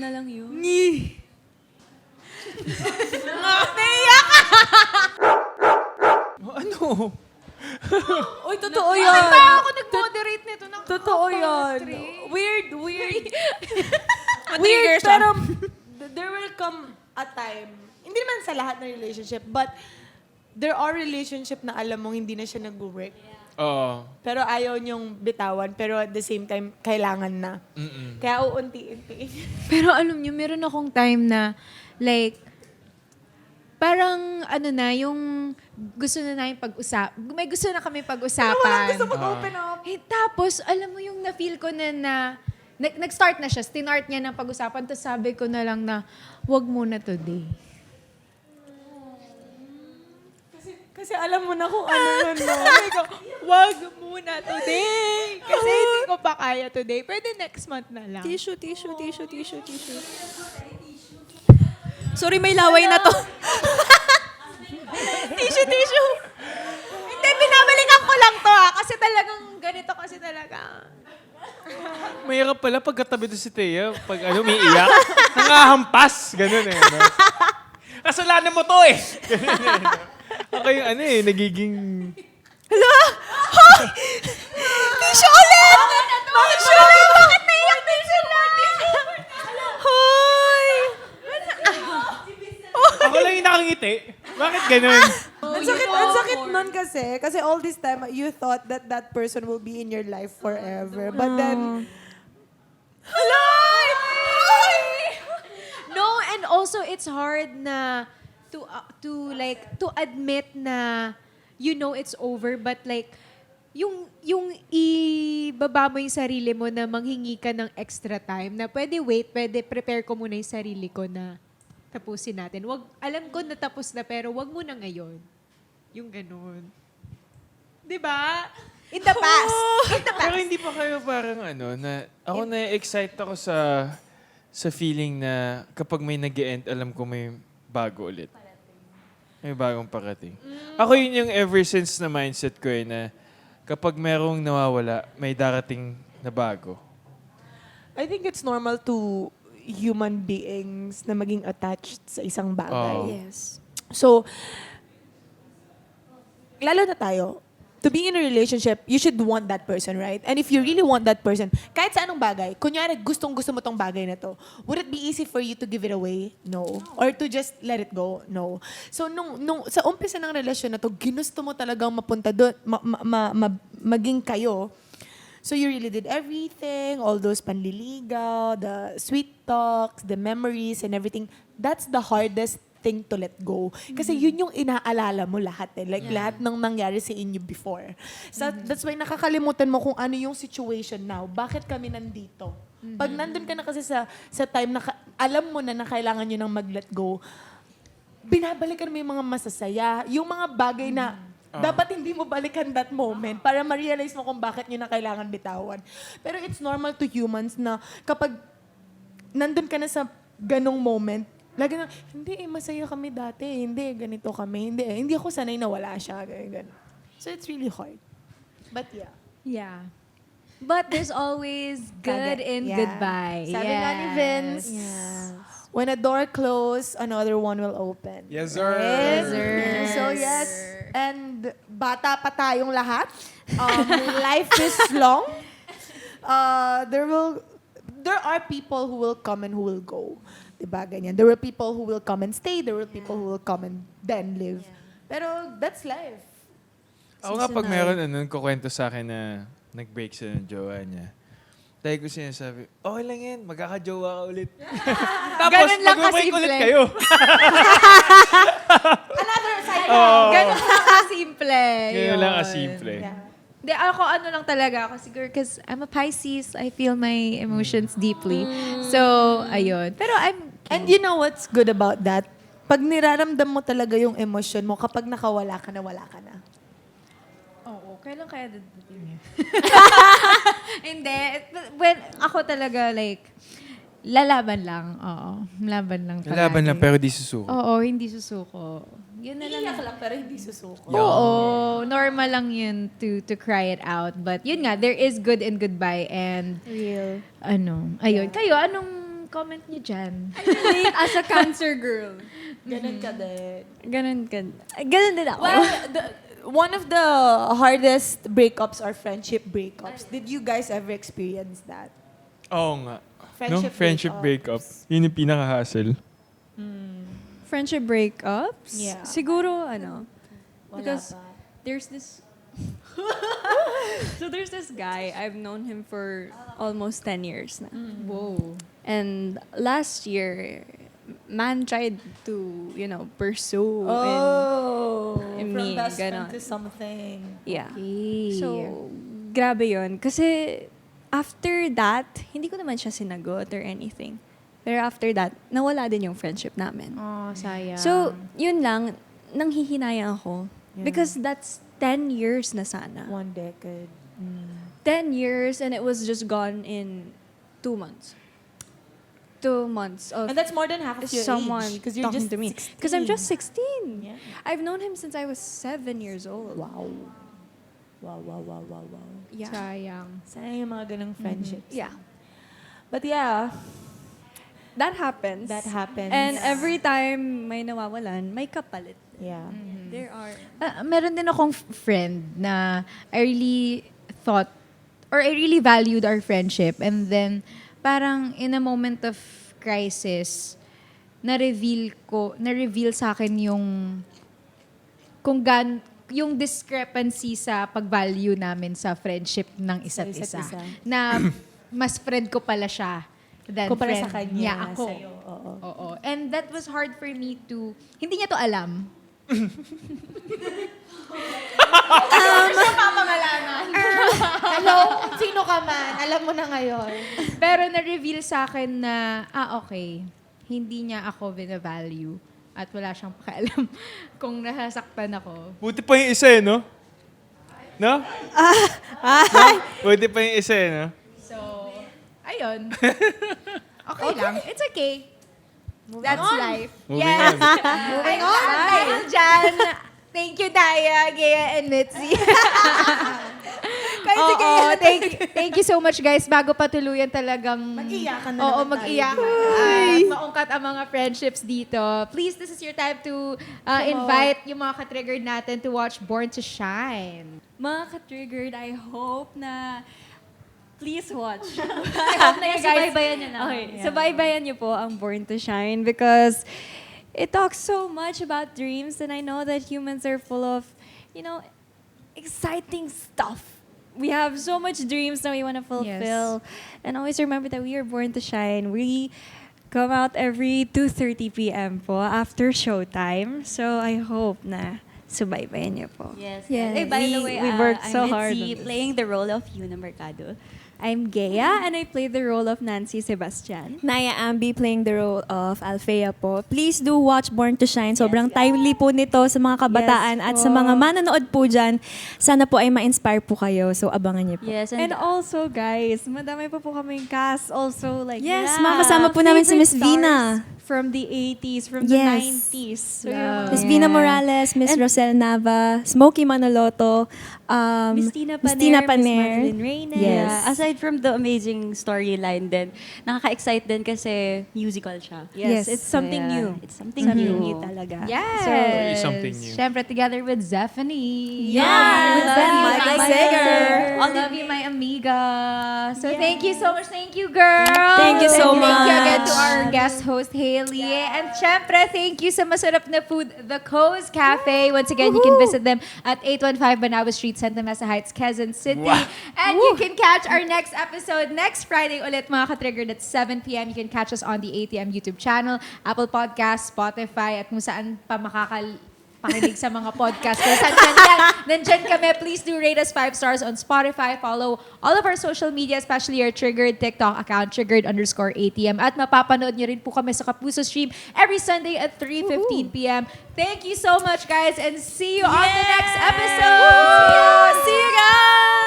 na lang yun. Naiyak ka! Ano? Uy, totoo yan. Bakit ba ako nag-moderate nito? Totoo yan. Three. Weird. Trigger Weird, siya. pero there will come a time, hindi naman sa lahat ng relationship, but there are relationship na alam mong hindi na siya nag-work. Oo. Pero ayaw niyong bitawan, pero at the same time, kailangan na. Kaya uunti-unti. Pero alam niyo, meron akong time na, like, parang, ano na, yung gusto na namin may gusto na kami pag-usapan. Gusto mag-open up. Eh, tapos, alam mo yung na-feel ko na nag-start na siya, stinart niya ng pag-usapan, tapos sabi ko na lang na, wag muna today. Kasi alam mo na kung ano yun, no? Sabi ko, wag muna today. Kasi hindi ko pa kaya today. Pwede next month na lang. Tissue. Sorry, may laway na to. tissue. Hindi, binabalikan ko lang to kasi talagang ganito kasi talaga. Mahirap pala pagkatabi doon si Thea. Pag umiiyak. Nangahampas. Ganun eh. No? Kasalanan mo to eh. Ganun eh. No? Ako yung nagiging... Tissue ulit! Tissue ulit! Bakit naiyak tissue ulit? Hoy! Ako lang yung nakangiti. Bakit ganun? Ang sakit nun kasi all this time, you thought that that person will be in your life forever. But then, No, and also it's hard na to admit na you know it's over, but like yung ibaba mo yung sarili mo na manghingi ka ng extra time na pwede prepare ko muna yung sarili ko na tapusin natin. Alam ko na tapos na pero wag mo na ngayon. Yung ganun. 'Di ba? In the past. Pero hindi pa kayo parang ako na-excite ako sa feeling na kapag may nag-end, alam ko may bago ulit. May bagong parating. Ako yun yung ever since na mindset ko na kapag merong nawawala, may darating na bago. I think it's normal to human beings na maging attached sa isang bagay. Yes. So, lalo na tayo, to be in a relationship, you should want that person, right? And if you really want that person, kahit sa anong bagay, kunyari gustong-gusto mo tong bagay na to, would it be easy for you to give it away? No. Or to just let it go? No. So, nung sa umpisa ng relasyon na to, ginusto mo talagang mapunta doon, maging kayo. So, you really did everything, all those panliligaw, the sweet talks, the memories and everything. That's the hardest thing to let go. Kasi yun yung inaalala mo lahat eh. Like lahat ng nangyari sa inyo before. So that's why nakakalimutan mo kung ano yung situation now. Bakit kami nandito? Pag nandun ka na kasi sa time na alam mo na kailangan nyo nang mag-let go, binabalikan mo yung mga masasaya, yung mga bagay na dapat hindi mo balikan that moment para ma-realize mo kung bakit nyo na kailangan bitawan. Pero it's normal to humans na kapag nandun ka na sa ganong moment, lagi na, hindi masaya kami dati. Hindi, ganito kami. Hindi ako sanay na wala siya. Ganun. So, it's really hard. But yeah. Yeah. But there's always good in Yeah. goodbye. Sabi nga ni Vince, when a door closes, another one will open. Yes, sir. Yes, sir. So, yes. And bata pa tayong lahat. Life is long. There are people who will come and who will go. Diba, ganyan. There will people who will come and stay. There will people who will come and then live. Pero that's life. Ako nga pag meron kukwento sa akin na nag-break siya ng jowa niya. Dahil ko sinasabi, okay lang yan, magkaka-jowa ka ulit. Tapos Ganun lang mag-break kasimple. ulit kayo. Another side. Ganun lang kasimple. Ganun lang yun. kasimple. Yeah. Hindi, ako ano lang talaga ako siguro because I'm a Pisces. I feel my emotions deeply. So, ayun. Pero And you know what's good about that? Pag niraramdam mo talaga yung emosyon mo, kapag nakawala ka na, wala ka na. Oo, kailan kaya dadating yun? Hindi. When ako talaga like, lalaban lang. Oo, laban lang palagi. Laban lang pero di susuko. Oo, hindi susuko. Yun na lang. Iiyak lang pero hindi susuko. Oo, normal lang yun to cry it out. But yun nga, there is good and goodbye and Real. ayun. Kayo, comment niyo dyan? Relate as a cancer girl. Ganun ka din. Ganun din ako. Well, one of the hardest breakups or friendship breakups, did you guys ever experience that? Oo nga. Friendship breakup. Yun yung pinaka-hassle. Friendship breakups? Yeah. Siguro, Wala because ba? there's this... So there's this guy, I've known him for almost 10 years na. Whoa. And last year, man tried to, pursue from and me, best friend ganon. to something. Yeah. Okay. So, grabe yun. Kasi, after that, hindi ko naman siya sinagot or anything. Pero after that, nawala din yung friendship namin. Oh, sayang. So, yun lang, nanghihinayang ako. Yeah. Because that's 10 years na sana. 1 decade. 10 years and it was just gone in 2 months. 2 months of And that's more than half of your someone age. Because you're talking just to me. 16. Because I'm just 16. Yeah. I've known him since I was 7 years old. Wow. Wow. Yeah. Sayang. Sayang yung mga ganong friendships. Yeah. But yeah, That happens. that happens. And every time may nawawalan, may kapalit. Yeah. There are. Meron din akong friend na I really thought or I really valued our friendship, and then parang in a moment of crisis na-reveal sa akin yung discrepancy sa pag-value namin sa friendship ng isa't Sa isa't isa. isa. Na mas friend ko pala siya than Kumpara friend sa kanya, niya ako. sa'yo. Oo. Oo. And that was hard for me to, hindi niya to alam. Hello? Sino ka man? Alam mo na ngayon. Pero na-reveal sa akin na, okay, hindi niya ako bina-value at wala siyang pakialam kung nasasaktan ako. Buti pa yung isa no? No? Buti pa yung isa no? So, ayun. Okay lang. It's okay. That's life. Moving on. Moving on. Dahil dyan, thank you, Daya, Gea, and Mitzi. Oo, thank you so much, guys. Bago pa tuluyan talagang... Mag-iyakan na Oo, naman tayo. mag-iyakan. At maungkat ang mga friendships dito. Please, this is your time to invite yung mga ka-triggered natin to watch Born to Shine. Mga ka-triggered, I hope na please watch. I hope na you guys... Subaybayan niyo na. Okay, subaybayan niyo po ang Born to Shine because it talks so much about dreams and I know that humans are full of, exciting stuff. We have so much dreams that we want to fulfill. And always remember that we are born to shine. We come out every 2:30 p.m. po after showtime. So I hope na subaybayan niyo po. Yes. Yes. Eh, by the way, we worked so I'm hard Mitzi, on this. playing the role of Yuna Mercado. I'm Gea and I play the role of Nancy Sebastian. Naya Ambi playing the role of Alfea po. Please do watch Born to Shine. Sobrang timely po nito sa mga kabataan at sa mga manonood po dyan. Sana po ay ma-inspire po kayo. So, abangan niyo po. Yes, And also, guys, madami pa po kaming cast also. Like, Yes, makasama po namin si Miss Vina. From the 80s, from the Yes. 90s. So, Miss Vina Morales, Miss Rosel Nava, Smokey Manoloto, Miss Tina Miss Paner, Tina Miss Paner. Madeline Reynes. Yes. Yeah, aside from the amazing storyline din, nakaka-excite din kasi musical siya. yes, it's something Yeah, new. It's something Something new. new talaga. Yes. Something new. Siyempre, together with Zephanie. Yeah, with Zephanie, Michael my Sager. I love you, my amiga. So thank you so much. Thank you, girl. Thank you so Thank you again much. to our guest host, Hailey. And syempre, thank you sa masarap na food, The Co's Cafe. Once again, you can visit them at 815 Banawa Street, Santa Mesa Heights, Quezon City. Wow. And you can catch our next episode next Friday ulit, mga ka-triggered, at 7 p.m. You can catch us on the ATM YouTube channel, Apple Podcasts, Spotify, at kung saan pa pakinig sa mga podcast. Kung saan yan, nandyan kami. Please do rate us 5 stars on Spotify. Follow all of our social media, especially our Triggered TikTok account, Triggered_ATM. At mapapanood nyo rin po kami sa Kapuso Stream every Sunday at 3:15 p.m. Thank you so much, guys, and see you on the next episode! See you guys!